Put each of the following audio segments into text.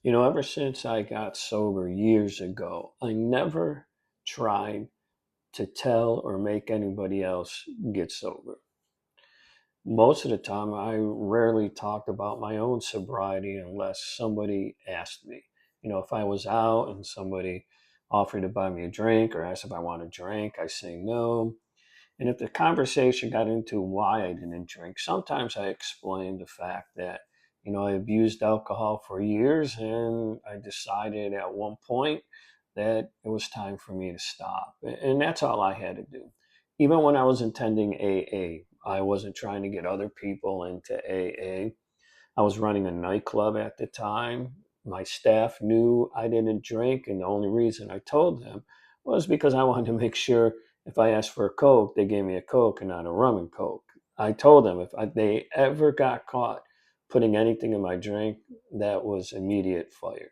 Ever since I got sober years ago, I never tried to tell or make anybody else get sober. Most of the time, I rarely talked about my own sobriety unless somebody asked me. If I was out and somebody offered to buy me a drink or asked if I want a drink, I say no. And if the conversation got into why I didn't drink, sometimes I explained the fact that, I abused alcohol for years and I decided at one point that it was time for me to stop. And that's all I had to do. Even when I was attending AA, I wasn't trying to get other people into AA. I was running a nightclub at the time. My staff knew I didn't drink, and the only reason I told them was because I wanted to make sure if I asked for a Coke, they gave me a Coke and not a rum and Coke. I told them if they ever got caught putting anything in my drink, that was immediate fired.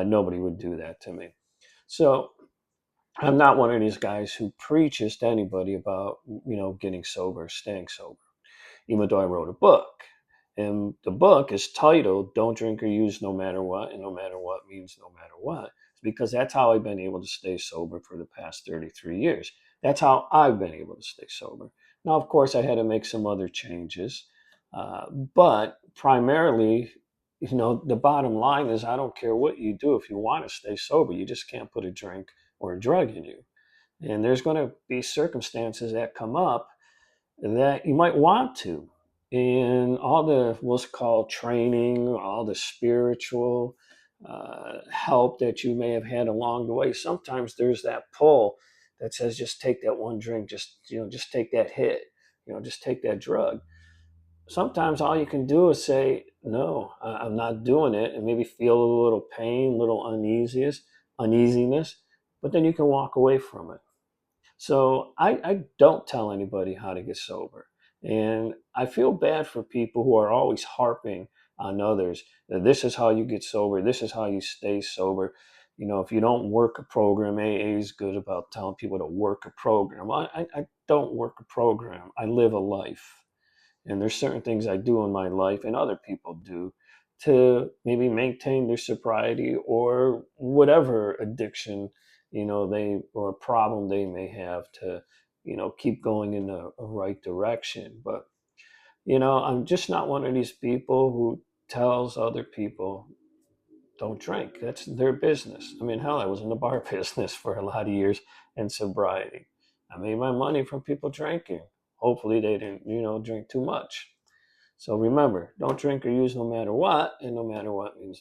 Nobody would do that to me. So I'm not one of these guys who preaches to anybody about, getting sober, staying sober, even though I wrote a book. And the book is titled Don't Drink or Use No Matter What. And no matter what means no matter what. It's because that's how I've been able to stay sober for the past 33 years. That's how I've been able to stay sober. Now, of course, I had to make some other changes. But primarily, the bottom line is I don't care what you do if you want to stay sober. You just can't put a drink or a drug in you. And there's going to be circumstances that come up that you might want to. And all the what's called training, all the spiritual help that you may have had along the way, sometimes there's that pull that says, just take that one drink, just take that hit, just take that drug. Sometimes all you can do is say, no, I'm not doing it, and maybe feel a little pain, a little uneasiness, but then you can walk away from it. So I don't tell anybody how to get sober. And I feel bad for people who are always harping on others that this is how you get sober, this is how you stay sober. If you don't work a program, AA is good about telling people to work a program. I don't work a program, I live a life. And there's certain things I do in my life and other people do to maybe maintain their sobriety or whatever addiction, they or problem they may have to, keep going in the right direction. But, I'm just not one of these people who tells other people don't drink. That's their business. I mean, hell, I was in the bar business for a lot of years and sobriety. I made my money from people drinking. Hopefully they didn't, drink too much. So remember, don't drink or use no matter what, and no matter what means